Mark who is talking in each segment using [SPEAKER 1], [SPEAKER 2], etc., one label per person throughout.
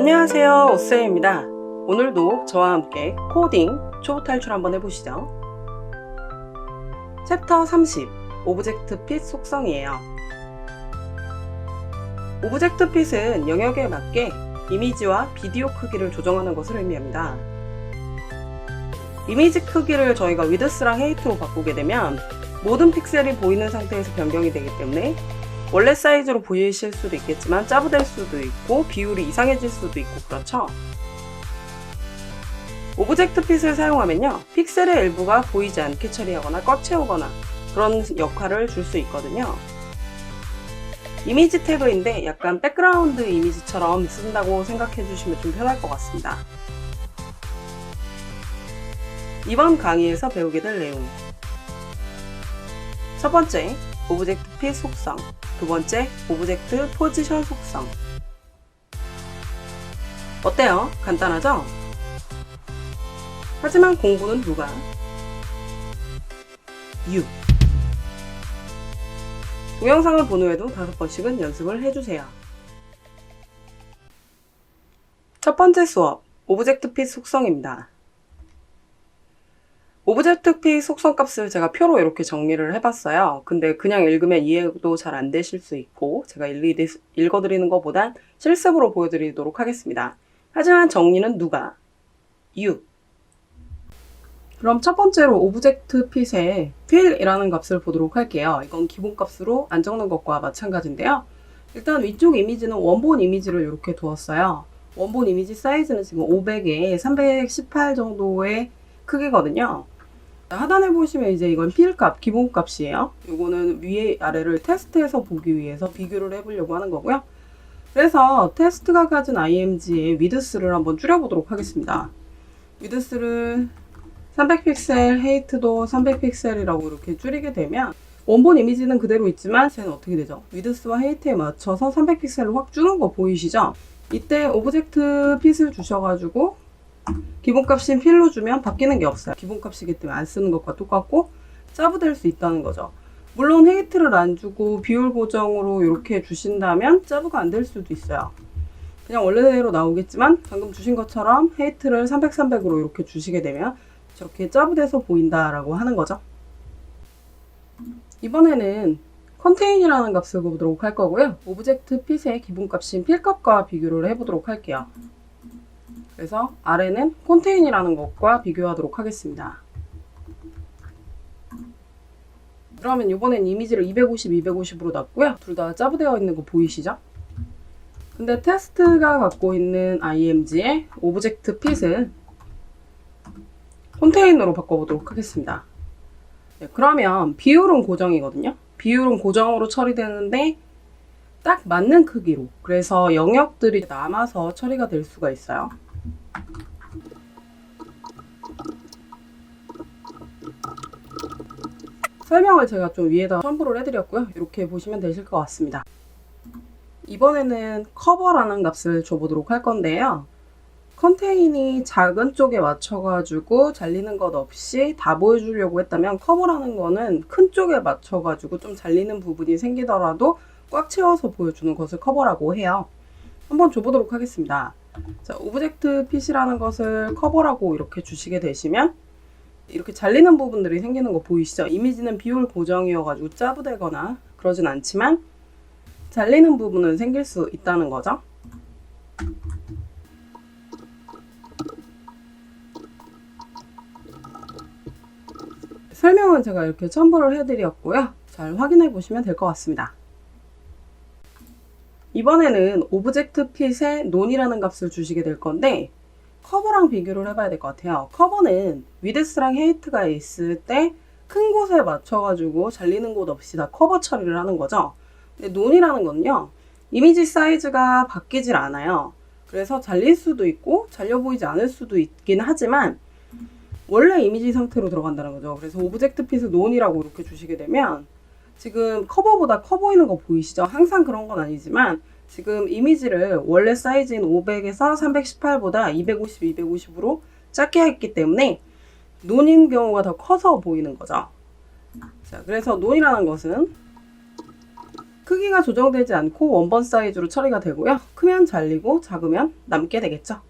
[SPEAKER 1] 안녕하세요, 오쌤입니다. 오늘도 저와 함께 코딩 초보 탈출 한번 해보시죠. 챕터 30 오브젝트 핏 속성이에요. 오브젝트 핏은 영역에 맞게 이미지와 비디오 크기를 조정하는 것을 의미합니다. 이미지 크기를 저희가 위드스랑 헤이트로 바꾸게 되면 모든 픽셀이 보이는 상태에서 변경이 되기 때문에 원래 사이즈로 보이실 수도 있겠지만 짜부될 수도 있고 비율이 이상해질 수도 있고 그렇죠. 오브젝트 핏을 사용하면요, 픽셀의 일부가 보이지 않게 처리하거나 꽉 채우거나 그런 역할을 줄 수 있거든요. 이미지 태그인데 약간 백그라운드 이미지처럼 쓴다고 생각해 주시면 좀 편할 것 같습니다. 이번 강의에서 배우게 될 내용: 첫 번째, 오브젝트 핏 속성. 두 번째, 오브젝트 포지션 속성. 어때요? 간단하죠? 하지만 공부는 누가? You. 동영상을 본 후에도 5번씩은 연습을 해주세요. 첫 번째 수업, 오브젝트 핏 속성입니다. 오브젝트 핏 속성 값을 제가 표로 이렇게 정리를 해봤어요. 근데 그냥 읽으면 이해도 잘 안 되실 수 있고 제가 일일이 읽어드리는 것보단 실습으로 보여드리도록 하겠습니다. 하지만 정리는 누가? You. 그럼 첫 번째로 오브젝트 핏의 fill이라는 값을 보도록 할게요. 이건 기본값으로 안 적는 것과 마찬가지인데요. 일단 위쪽 이미지는 원본 이미지를 이렇게 두었어요. 원본 이미지 사이즈는 지금 500에 318 정도의 크기거든요. 하단에 보시면 이제 이건 fill 값, 기본값이에요. 이거는 위에 아래를 테스트해서 보기 위해서 비교를 해보려고 하는 거고요. 그래서 테스트가 가진 img의 위드스를 한번 줄여보도록 하겠습니다. 위드스를 300픽셀, 헤이트도 300픽셀이라고 이렇게 줄이게 되면 원본 이미지는 그대로 있지만 쟤는 어떻게 되죠? 위드스와 헤이트에 맞춰서 300픽셀을 확 주는 거 보이시죠? 이때 오브젝트 핏을 주셔가지고 기본값인 필로 주면 바뀌는 게 없어요. 기본값이기 때문에 안 쓰는 것과 똑같고 짜부될 수 있다는 거죠. 물론 헤이트를 안 주고 비율 고정으로 이렇게 주신다면 짜부가 안 될 수도 있어요. 그냥 원래대로 나오겠지만 방금 주신 것처럼 헤이트를 300, 300으로 이렇게 주시게 되면 저렇게 짜부돼서 보인다라고 하는 거죠. 이번에는 컨테인이라는 값을 보도록 할 거고요. 오브젝트 핏의 기본값인 필값과 비교를 해보도록 할게요. 그래서 아래는 컨테인이라는 것과 비교하도록 하겠습니다. 그러면 이번엔 이미지를 250, 250으로 놨고요. 둘 다 짜부되어 있는 거 보이시죠? 근데 테스트가 갖고 있는 img의 오브젝트 핏은 컨테이너로 바꿔보도록 하겠습니다. 네, 그러면 비율은 고정이거든요. 비율은 고정으로 처리되는데 딱 맞는 크기로, 그래서 영역들이 남아서 처리가 될 수가 있어요. 설명을 제가 좀 위에다 첨부를 해드렸고요. 이렇게 보시면 되실 것 같습니다. 이번에는 커버라는 값을 줘보도록 할 건데요. 컨테인이 작은 쪽에 맞춰가지고 잘리는 것 없이 다 보여주려고 했다면 커버라는 거는 큰 쪽에 맞춰가지고 좀 잘리는 부분이 생기더라도 꽉 채워서 보여주는 것을 커버라고 해요. 한번 줘보도록 하겠습니다. 자, 오브젝트 핏이라는 것을 커버라고 이렇게 주시게 되시면 이렇게 잘리는 부분들이 생기는 거 보이시죠? 이미지는 비율 고정이어가지고 짜부되거나 그러진 않지만 잘리는 부분은 생길 수 있다는 거죠. 설명은 제가 이렇게 첨부를 해드렸고요. 잘 확인해 보시면 될 것 같습니다. 이번에는 오브젝트 핏의 논이라는 값을 주시게 될 건데 커버랑 비교를 해봐야 될 것 같아요. 커버는 위드스랑 헤이트가 있을 때 큰 곳에 맞춰가지고 잘리는 곳 없이 다 커버 처리를 하는 거죠. 근데 논이라는 건요, 이미지 사이즈가 바뀌질 않아요. 그래서 잘릴 수도 있고 잘려 보이지 않을 수도 있긴 하지만 원래 이미지 상태로 들어간다는 거죠. 그래서 오브젝트 핏을 논이라고 이렇게 주시게 되면 지금 커버보다 커 보이는 거 보이시죠? 항상 그런 건 아니지만 지금 이미지를 원래 사이즈인 500에서 318보다 250, 250으로 작게 했기 때문에 논인 경우가 더 커서 보이는 거죠. 자, 그래서 논이라는 것은 크기 크기가 조정되지 않고 원본 사이즈로 처리가 되고요. 크면 잘리고 작으면 남게 되겠죠.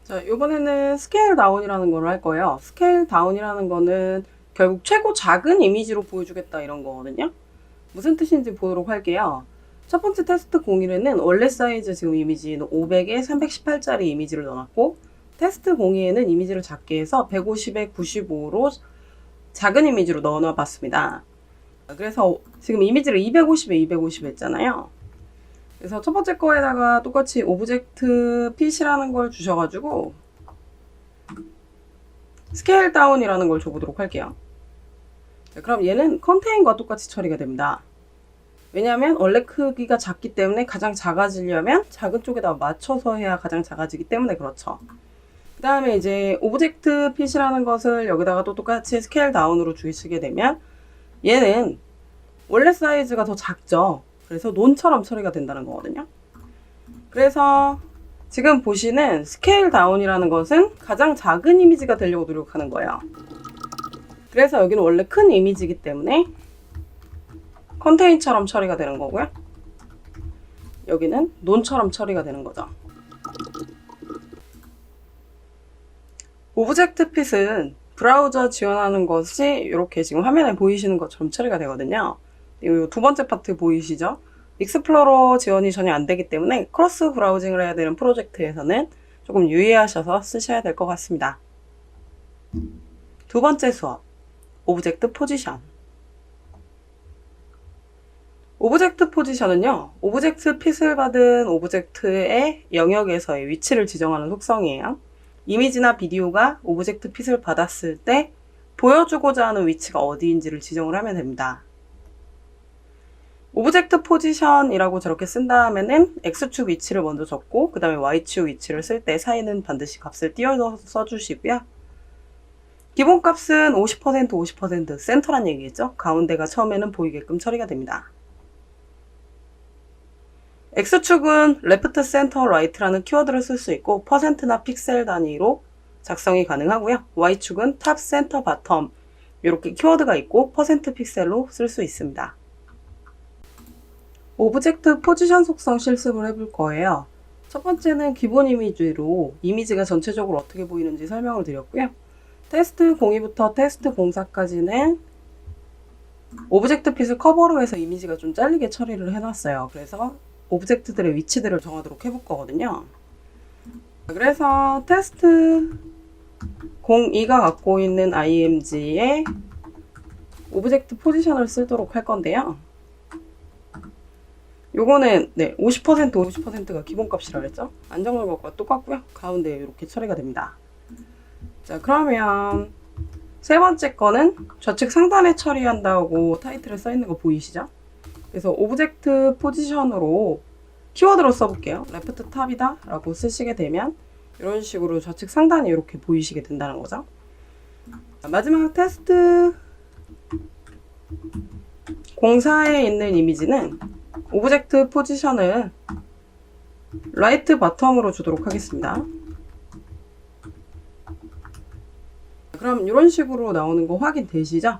[SPEAKER 1] 자, 이번에는 스케일 다운이라는 걸 할 거예요. 스케일 다운이라는 거는 결국 최고 작은 이미지로 보여주겠다 이런 거거든요. 무슨 뜻인지 보도록 할게요. 첫 번째 테스트 01에는 원래 사이즈 지금 이미지는 500에 318짜리 이미지를 넣어놨고, 테스트 02에는 이미지를 작게 해서 150에 95로 작은 이미지로 넣어놔 봤습니다. 그래서 지금 이미지를 250에 250 했잖아요. 그래서 첫 번째 거에다가 똑같이 오브젝트 핏이라는 걸 주셔가지고 스케일 다운이라는 걸 줘보도록 할게요. 그럼 얘는 컨테인과 똑같이 처리가 됩니다. 왜냐하면 원래 크기가 작기 때문에 가장 작아지려면 작은 쪽에다 맞춰서 해야 가장 작아지기 때문에 그렇죠. 그 다음에 이제 오브젝트 핏이라는 것을 여기다가 또 똑같이 스케일 다운으로 주시게 되면 얘는 원래 사이즈가 더 작죠. 그래서 논처럼 처리가 된다는 거거든요. 그래서 지금 보시는 스케일 다운이라는 것은 가장 작은 이미지가 되려고 노력하는 거예요. 그래서 여기는 원래 큰 이미지이기 때문에 컨테인처럼 처리가 되는 거고요. 여기는 논처럼 처리가 되는 거죠. 오브젝트 핏은 브라우저 지원하는 것이 이렇게 지금 화면에 보이시는 것처럼 처리가 되거든요. 이 두 번째 파트 보이시죠? 익스플로러 지원이 전혀 안 되기 때문에 크로스 브라우징을 해야 되는 프로젝트에서는 조금 유의하셔서 쓰셔야 될 것 같습니다. 두 번째 수업, 오브젝트 포지션. 오브젝트 포지션은요, 오브젝트 핏을 받은 오브젝트의 영역에서의 위치를 지정하는 속성이에요. 이미지나 비디오가 오브젝트 핏을 받았을 때 보여주고자 하는 위치가 어디인지를 지정을 하면 됩니다. 오브젝트 포지션이라고 저렇게 쓴 다음에는 X축 위치를 먼저 적고 그 다음에 Y축 위치를 쓸 때 사이는 반드시 값을 띄워서 써주시고요. 기본값은 50%, 50% 센터란 얘기겠죠? 가운데가 처음에는 보이게끔 처리가 됩니다. X축은 left, center, right라는 키워드를 쓸 수 있고 퍼센트나 픽셀 단위로 작성이 가능하고요. Y축은 top, center, bottom 이렇게 키워드가 있고 퍼센트 픽셀로 쓸 수 있습니다. 오브젝트 포지션 속성 실습을 해볼 거예요. 첫 번째는 기본 이미지로 이미지가 전체적으로 어떻게 보이는지 설명을 드렸고요. 테스트 02부터 테스트 04까지는 오브젝트 핏을 커버로 해서 이미지가 좀 잘리게 처리를 해놨어요. 그래서 오브젝트들의 위치들을 정하도록 해볼 거거든요. 그래서 테스트 02가 갖고 있는 img에 오브젝트 포지션을 쓰도록 할 건데요. 요거는 50%, 50%가 기본값이라 그랬죠? 안정된 것과 똑같고요. 가운데 이렇게 처리가 됩니다. 자, 그러면 세 번째 거는 좌측 상단에 처리한다고 타이틀에 써있는 거 보이시죠? 그래서 오브젝트 포지션으로 키워드로 써볼게요. 레프트 탑이다 라고 쓰시게 되면 이런 식으로 좌측 상단이 이렇게 보이시게 된다는 거죠. 마지막 테스트 04에 있는 이미지는 오브젝트 포지션을 라이트 바텀으로 주도록 하겠습니다. 그럼 이런 식으로 나오는 거 확인되시죠?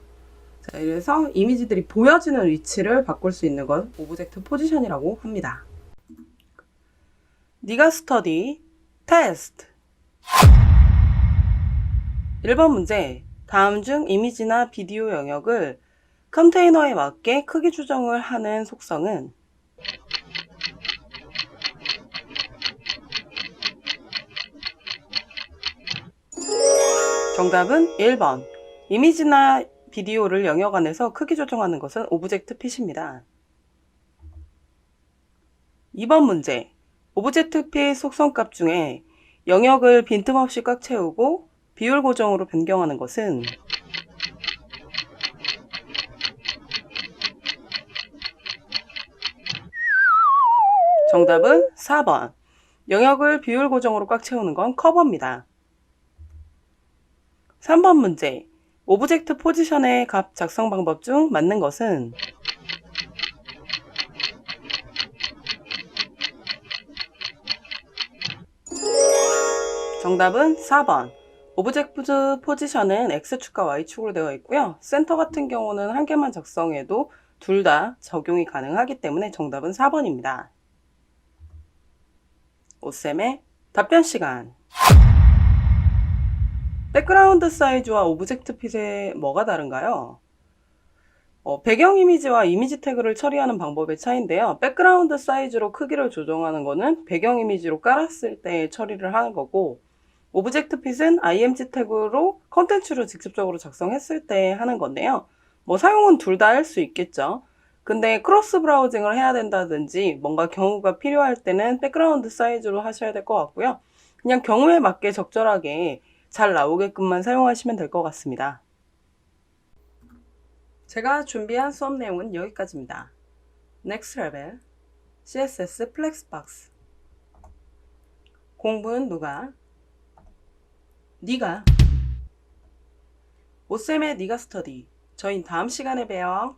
[SPEAKER 1] 자, 이래서 이미지들이 보여지는 위치를 바꿀 수 있는 건 오브젝트 포지션이라고 합니다. 니가 스터디 테스트 1번 문제, 다음 중 이미지나 비디오 영역을 컨테이너에 맞게 크기 조정을 하는 속성은 정답은 1번. 이미지나 비디오를 영역 안에서 크기 조정하는 것은 오브젝트 핏입니다. 2번 문제. 오브젝트 핏 속성값 중에 영역을 빈틈없이 꽉 채우고 비율 고정으로 변경하는 것은 정답은 4번. 영역을 비율 고정으로 꽉 채우는 건 커버입니다. 3번 문제. 오브젝트 포지션의 값 작성 방법 중 맞는 것은 정답은 4번. 오브젝트 포지션은 X축과 Y축으로 되어 있고요. 센터 같은 경우는 한 개만 작성해도 둘 다 적용이 가능하기 때문에 정답은 4번입니다. 오쌤의 답변 시간. 백그라운드 사이즈와 오브젝트 핏에 뭐가 다른가요? 배경 이미지와 이미지 태그를 처리하는 방법의 차이인데요. 백그라운드 사이즈로 크기를 조정하는 거는 배경 이미지로 깔았을 때 처리를 하는 거고, 오브젝트 핏은 img 태그로 컨텐츠를 직접적으로 작성했을 때 하는 건데요. 사용은 둘 다 할 수 있겠죠. 근데 크로스 브라우징을 해야 된다든지 뭔가 경우가 필요할 때는 백그라운드 사이즈로 하셔야 될 것 같고요. 그냥 경우에 맞게 적절하게 잘 나오게끔만 사용하시면 될 것 같습니다. 제가 준비한 수업 내용은 여기까지입니다. Next Level CSS 플렉스박스. 공부는 누가? 네가. 오쌤의 네가 스터디. 저희 다음 시간에 봬요.